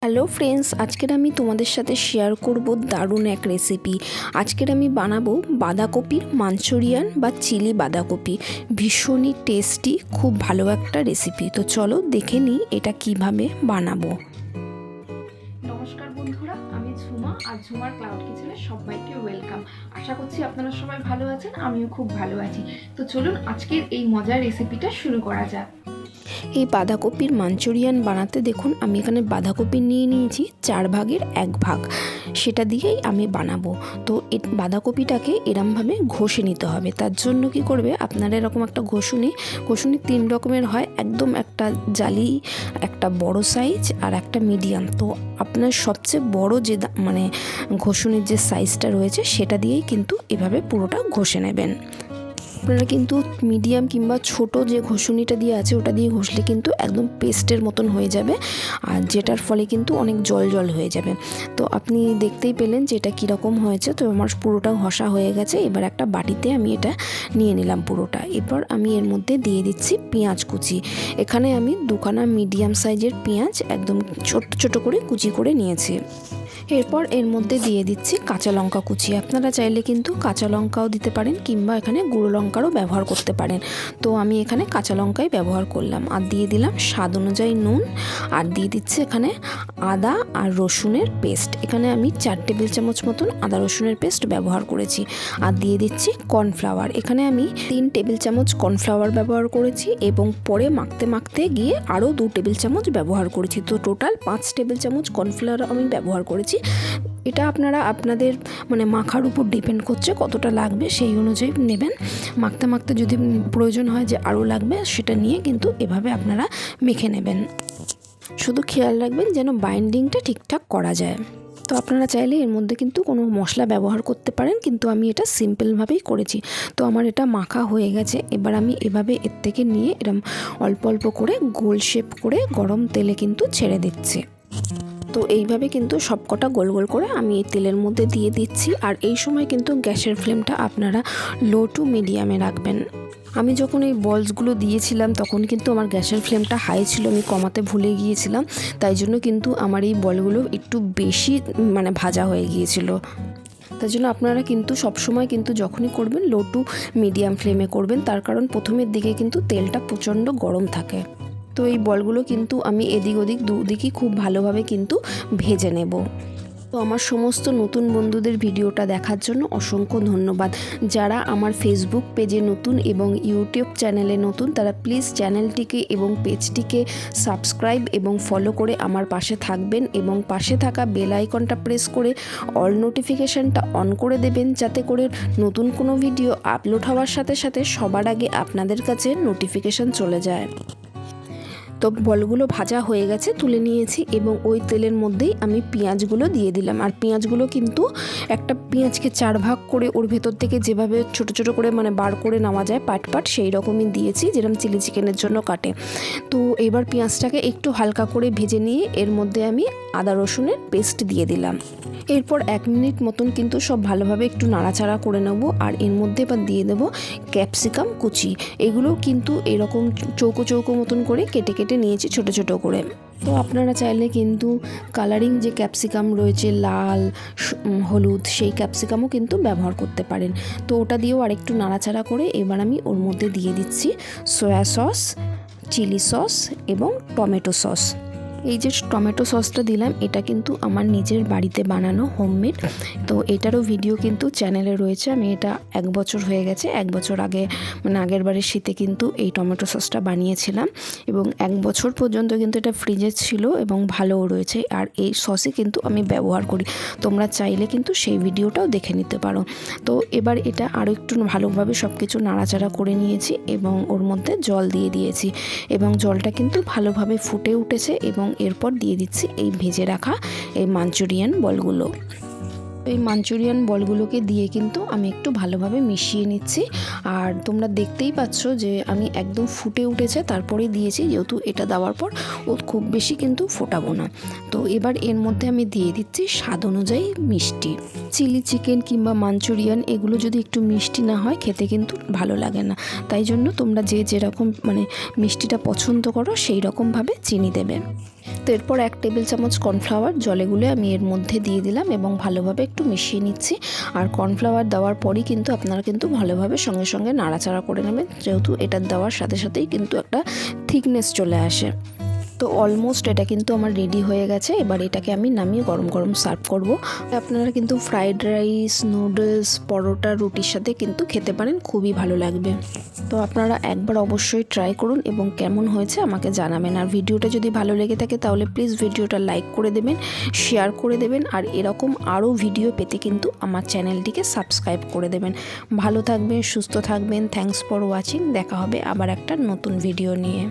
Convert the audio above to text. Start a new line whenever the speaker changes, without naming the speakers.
Hello friends, আজকের আমি তোমাদের সাথে শেয়ার করব দারুণ এক রেসিপি। আজকের আমি বানাবো বাঁধাকপির মাঞ্চুরিয়ান বা চিলি বাঁধাকপি। ভীষণই টেস্টি, খুব ভালো একটা রেসিপি। তো চলো দেখে নিই এটা কিভাবে বানাবো।
নমস্কার বন্ধুরা, আমি ঝুমা আর ঝুমার ক্লাউড কিচেনে সবাইকে ওয়েলকাম। আশা করছি আপনারা সবাই ভালো আছেন, আমিও খুব ভালো আছি। তো চলুন আজকের এই মজার রেসিপিটা শুরু করা যাক।
এই বাঁধাকপির মাঞ্চুরিয়ান বানাতে দেখুন আমি এখানে বাঁধাকপি নিয়ে নিয়েছি 4 ভাগের 1 ভাগ, সেটা দিয়েই আমি বানাবো। তো বাঁধাকপিটাকে এরমভাবে ঘষে নিতে হবে। তার জন্য কি করবে, আপনারা এরকম একটা ঘষুনি 3 রকমের হয়, একদম একটা জালি, একটা বড় সাইজ আর একটা মিডিয়াম। তো আপনার সবচেয়ে বড় যে ঘষুনির যে সাইজটা রয়েছে সেটা দিয়েই কিন্তু এভাবে পুরোটা ঘষে নেবেন। আপনারা কিন্তু মিডিয়াম কিংবা ছোট যে ঘষুনিটা দিয়ে আছে ওটা দিয়ে ঘষলে কিন্তু একদম পেস্টের মতন হয়ে যাবে, আর যেটার ফলে কিন্তু অনেক জল জল হয়ে যাবে। তো আপনি দেখতেই পেলেন যে এটা কীরকম হয়েছে। তো আমার পুরোটা ঘষা হয়ে গেছে। এবার একটা বাটিতে আমি এটা নিয়ে নিলাম পুরোটা। এরপর আমি এর মধ্যে দিয়ে দিচ্ছি পেঁয়াজ কুচি। এখানে আমি 2খানা মিডিয়াম সাইজের পেঁয়াজ একদম ছোট ছোট করে কুচি করে নিয়েছি। এরপর এর মধ্যে দিয়ে দিচ্ছি কাঁচা লঙ্কা কুচি। আপনারা চাইলে কিন্তু কাঁচা লঙ্কাও দিতে পারেন কিংবা এখানে গুঁড়ো লঙ্কারও ব্যবহার করতে পারেন। তো আমি এখানে কাঁচা লঙ্কাই ব্যবহার করলাম। আর দিয়ে দিলাম স্বাদ অনুযায়ী নুন, আর দিয়ে দিচ্ছি এখানে আদা আর রসুনের পেস্ট। এখানে আমি 4 টেবিল চামচ মতন আদা রসুনের পেস্ট ব্যবহার করেছি। আর দিয়ে দিচ্ছি কর্নফ্লাওয়ার। এখানে আমি 3 টেবিল চামচ কর্নফ্লাওয়ার ব্যবহার করেছি এবং পরে মাখতে মাখতে গিয়ে আরও 2 টেবিল চামচ ব্যবহার করেছি। তো টোটাল 5 টেবিল চামচ কর্নফ্লাওয়ার আমি ব্যবহার করেছি। এটা আপনারা আপনাদের মাখার উপর ডিপেন্ড করছে কতটা লাগবে, সেই অনুযায়ী নেবেন। মাখতে মাখতে যদি প্রয়োজন হয় যে আরও লাগবে, সেটা নিয়ে কিন্তু এভাবে আপনারা মেখে নেবেন। শুধু খেয়াল রাখবেন যেন বাইন্ডিংটা ঠিকঠাক করা যায়। তো আপনারা চাইলে এর মধ্যে কিন্তু কোনো মশলা ব্যবহার করতে পারেন, কিন্তু আমি এটা সিম্পলভাবেই করেছি। তো আমার এটা মাখা হয়ে গেছে। এবার আমি এভাবে এর থেকে নিয়ে এরম অল্প অল্প করে গোল শেপ করে গরম তেলে কিন্তু ছেড়ে দিচ্ছি। তো এইভাবে কিন্তু সবকটা গোল গোল করে আমি এই তেলের মধ্যে দিয়ে দিচ্ছি। আর এই সময় কিন্তু গ্যাসের ফ্লেমটা আপনারা লো টু মিডিয়ামে রাখবেন। আমি যখন এই বলসগুলো দিয়েছিলাম তখন কিন্তু আমার গ্যাসের ফ্লেমটা হাই ছিল, আমি কমাতে ভুলে গিয়েছিলাম। তাই জন্য কিন্তু আমার এই বলগুলো একটু বেশি ভাজা হয়ে গিয়েছিল। তাই জন্য আপনারা কিন্তু সবসময় কিন্তু যখনই করবেন লো টু মিডিয়াম ফ্লেমে করবেন, তার কারণ প্রথমের দিকে কিন্তু তেলটা প্রচণ্ড গরম থাকে। তো এই বলগুলো কিন্তু আমি এদিক ওদিক দুদিকই খুব ভালোভাবে কিন্তু ভেজে নেব। তো আমার সমস্ত নতুন বন্ধুদের ভিডিওটা দেখার জন্য অসংখ্য ধন্যবাদ। যারা আমার ফেসবুক পেজে নতুন এবং ইউটিউব চ্যানেলে নতুন, তারা প্লিজ চ্যানেলটিকে এবং পেজটিকে সাবস্ক্রাইব এবং ফলো করে আমার পাশে থাকবেন এবং পাশে থাকা বেল আইকনটা প্রেস করে অল নোটিফিকেশানটা অন করে দেবেন, যাতে করে নতুন কোনো ভিডিও আপলোড হওয়ার সাথে সাথে সবার আগে আপনাদের কাছে নোটিফিকেশান চলে যায়। তো বলগুলো ভাজা হয়ে গেছে, তুলে নিয়েছি এবং ওই তেলের মধ্যেই আমি পেঁয়াজগুলো দিয়ে দিলাম। আর পেঁয়াজগুলো কিন্তু একটা পেঁয়াজকে 4 ভাগ করে ওর ভেতর থেকে যেভাবে ছোট ছোট করে বার করে নেওয়া যায় পাট পাট, সেই রকমই দিয়েছি, যেরকম চিলি চিকেনের জন্য কাটে। তো এবার পেঁয়াজটাকে একটু হালকা করে ভেজে নিয়ে এর মধ্যে আমি আদা রসুনের পেস্ট দিয়ে দিলাম। এরপর 1 মিনিট মতন কিন্তু সব ভালোভাবে একটু নাড়াচাড়া করে নেব। আর এর মধ্যে এবার দিয়ে দেবো ক্যাপসিকাম কুচি। এগুলো কিন্তু এরকম চৌকো চৌকো মতন করে কেটে কেটে নিয়েছি ছোট ছোট করে। তো আপনারা চাইলে কিন্তু কালারিং যে ক্যাপসিকাম রয়েছে লাল হলুদ, সেই ক্যাপসিকামও কিন্তু ব্যবহার করতে পারেন। তো ওটা দিয়েও আরেকটু নাড়াচাড়া করে এবার আমি ওর মধ্যে দিয়ে দিচ্ছি সয়া সস, চিলি সস এবং টমেটো সস। এই যে টমেটো সসটা দিলাম, এটা কিন্তু আমার নিজের বাড়িতে বানানো হোমমেড। তো এটারও ভিডিও কিন্তু চ্যানেলে রয়েছে। আমি এটা 1 বছর হয়ে গেছে, 1 বছর আগে আগের বারের শীতে কিন্তু এই টমেটো সসটা বানিয়েছিলাম এবং 1 বছর পর্যন্ত কিন্তু এটা ফ্রিজে ছিল এবং ভালোও রয়েছে। আর এই সসই কিন্তু আমি ব্যবহার করি। তোমরা চাইলে কিন্তু সেই ভিডিওটাও দেখে নিতে পারো। তো এবার এটা আরও একটু ভালোভাবে সব কিছু নাড়াচাড়া করে নিয়েছি এবং ওর মধ্যে জল দিয়ে দিয়েছি এবং জলটা কিন্তু ভালোভাবে ফুটে উঠেছে এবং এরপর দিয়ে দিচ্ছি এই ভেজে রাখা এই মাঞ্চুরিয়ান বলগুলো। এই মাঞ্চুরিয়ান বলগুলোকে দিয়ে কিন্তু আমি একটু ভালোভাবে মিশিয়ে নিচ্ছি। আর তোমরা দেখতেই পাচ্ছ যে আমি একদম ফুটে উঠেছে তারপরে দিয়েছি, যেহেতু এটা দেওয়ার পর ও খুব বেশি কিন্তু ফোটাবো না। তো এবার এর মধ্যে আমি দিয়ে দিচ্ছি স্বাদ অনুযায়ী মিষ্টি। চিলি চিকেন কিংবা মাঞ্চুরিয়ান এগুলো যদি একটু মিষ্টি না হয় খেতে কিন্তু ভালো লাগে না। তাই জন্য তোমরা যে যেরকম মিষ্টিটা পছন্দ করো সেই রকমভাবে চিনি দেবে। তো এরপর 1 টেবিল চামচ কর্নফ্লাওয়ার জলে গুলে আমি এর মধ্যে দিয়ে দিলাম এবং ভালোভাবে একটু মিশিয়ে নিচ্ছি। আর কর্নফ্লাওয়ার দেওয়ার পরই কিন্তু আপনারা কিন্তু ভালোভাবে সঙ্গে সঙ্গে নাড়াচাড়া করে নেবেন, যেহেতু এটা দেওয়ার সাথে সাথেই কিন্তু একটা থিকনেস চলে আসে। তো অলমোস্ট এটা কিন্তু আমার রেডি হয়ে গেছে। এবার এটাকে আমি নামিয়ে গরম গরম সার্ভ করব। আপনারা কিন্তু ফ্রাইড রাইস, নুডলস, পরোটা, রুটির সাথে কিন্তু খেতে পারেন, খুবই ভালো লাগবে। তো আপনারা একবার অবশ্যই ট্রাই করুন এবং কেমন হয়েছে আমাকে জানাবেন। আর ভিডিওটা যদি ভালো লেগে থাকে তাহলে প্লিজ ভিডিওটা লাইক করে দেবেন, শেয়ার করে দেবেন, আর এরকম আরও ভিডিও পেতে কিন্তু আমার চ্যানেলটিকে সাবস্ক্রাইব করে দেবেন। ভালো থাকবেন, সুস্থ থাকবেন। Thanks for watching. দেখা হবে আবার একটা নতুন ভিডিও নিয়ে।